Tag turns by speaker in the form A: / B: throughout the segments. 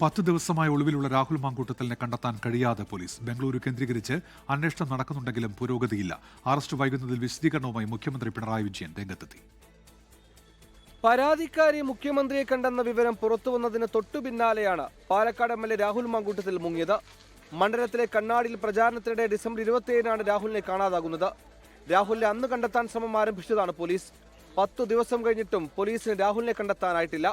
A: 10 ദിവസമായി ഒളിവിലുള്ള രാഹുൽ മാങ്കൂട്ടത്തിലിനെ കണ്ടെത്താൻ കഴിയാതെ പോലീസ്. ബംഗളൂരു കേന്ദ്രീകരിച്ച് അന്വേഷണം നടക്കുന്നുണ്ടെങ്കിലും പുരോഗതിയില്ല. അറസ്റ്റ് വൈകുന്നതിൽ വിശദീകരണവുമായി മുഖ്യമന്ത്രി പിണറായി വിജയൻ രംഗത്തെത്തി.
B: പരാതിക്കാരി മുഖ്യമന്ത്രിയെ കണ്ടെന്ന വിവരം പുറത്തുവന്നതിന് തൊട്ടു പിന്നാലെയാണ് പാലക്കാട് എം.എൽ.എ രാഹുൽ മാങ്കൂട്ടത്തിൽ മുങ്ങിയത്. മണ്ഡലത്തിലെ കണ്ണാടിയിൽ പ്രചാരണത്തിനിടെ ഡിസംബർ 27-നാണ് രാഹുലിനെ കാണാതാകുന്നത്. രാഹുലിനെ അന്ന് കണ്ടെത്താൻ ശ്രമം ആരംഭിച്ചതാണ് പോലീസ്. 10 ദിവസം കഴിഞ്ഞിട്ടും പോലീസിന് രാഹുലിനെ കണ്ടെത്താനായിട്ടില്ല.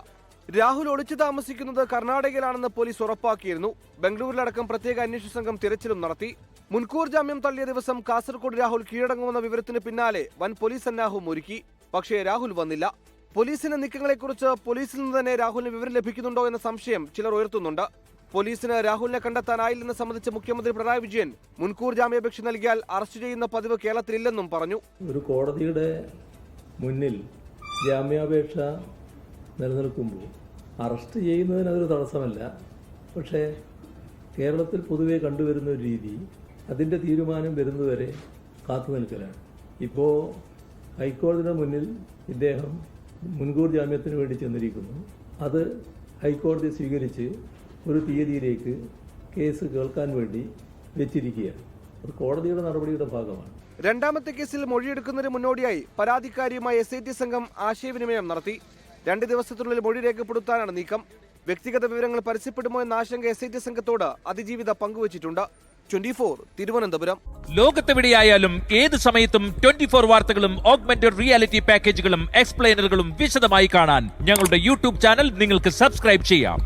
B: രാഹുൽ ഒളിച്ചു താമസിക്കുന്നത് കർണാടകയിലാണെന്ന് പോലീസ് ഉറപ്പാക്കിയിരുന്നു. ബംഗളൂരിലടക്കം പ്രത്യേക അന്വേഷണ സംഘം തിരച്ചിലും നടത്തി. മുൻകൂർ ജാമ്യം തള്ളിയ ദിവസം കാസർഗോഡ് രാഹുൽ കീഴടങ്ങുമെന്ന വിവരത്തിന് പിന്നാലെ വൻ പോലീസ് സന്നാഹവും ഒരുക്കി. പക്ഷേ രാഹുൽ വന്നില്ല. പോലീസിന്റെ നീക്കങ്ങളെക്കുറിച്ച് പോലീസിൽ നിന്ന് തന്നെ രാഹുലിന് വിവരം ലഭിക്കുന്നുണ്ടോ എന്ന സംശയം ചിലർ ഉയർത്തുന്നുണ്ട്. പോലീസിന് രാഹുലിനെ കണ്ടെത്താനായില്ലെന്ന് സംബന്ധിച്ച് മുഖ്യമന്ത്രി പിണറായി വിജയൻ മുൻകൂർ ജാമ്യാപേക്ഷ നൽകിയാൽ അറസ്റ്റ് ചെയ്യുന്ന പതിവ് കേരളത്തിലില്ലെന്നും പറഞ്ഞു.
C: ഒരു കോടതിയുടെ മുന്നിൽ ജാമ്യാപേക്ഷ നിലനിൽക്കുമ്പോൾ അറസ്റ്റ് ചെയ്യുന്നതിനതൊരു തടസ്സമല്ല. പക്ഷേ കേരളത്തിൽ പൊതുവെ കണ്ടുവരുന്ന ഒരു രീതി അതിൻ്റെ തീരുമാനം വരുന്നതുവരെ കാത്തു നിൽക്കലാണ്. ഇപ്പോൾ ഹൈക്കോടതിയുടെ മുന്നിൽ ഇദ്ദേഹം മുൻകൂർ ജാമ്യത്തിന് വേണ്ടി ചെന്നിരിക്കുന്നു. അത് ഹൈക്കോടതി സ്വീകരിച്ച് ഒരു തീയതിയിലേക്ക് കേസ് കേൾക്കാൻ വേണ്ടി വെച്ചിരിക്കുകയാണ്. അത് കോടതിയുടെ നടപടിയുടെ ഭാഗമാണ്.
B: രണ്ടാമത്തെ കേസിൽ മൊഴിയെടുക്കുന്നതിന് മുന്നോടിയായി പരാതിക്കാരിയുമായി SIT സംഘം ആശയവിനിമയം നടത്തി. 2 ദിവസത്തിനുള്ളിൽ മൊഴി രേഖപ്പെടുത്താനാണ് നീക്കം. വ്യക്തിഗത വിവരങ്ങൾ പരസ്യപ്പെടുമോ എന്ന ആശങ്ക SIT സംഘത്തോട് അതിജീവിത പങ്കുവച്ചിട്ടുണ്ട്. 24 തിരുവനന്തപുരം.
D: ലോകത്തെവിടെയായാലും ഏത് സമയത്തും 24 വാർത്തകളും ഓഗ്മെന്റഡ് റിയാലിറ്റി പാക്കേജുകളും എക്സ്പ്ലെയിനറുകളും വിശദമായി കാണാൻ ഞങ്ങളുടെ YouTube ചാനൽ നിങ്ങൾക്ക് സബ്സ്ക്രൈബ് ചെയ്യാം.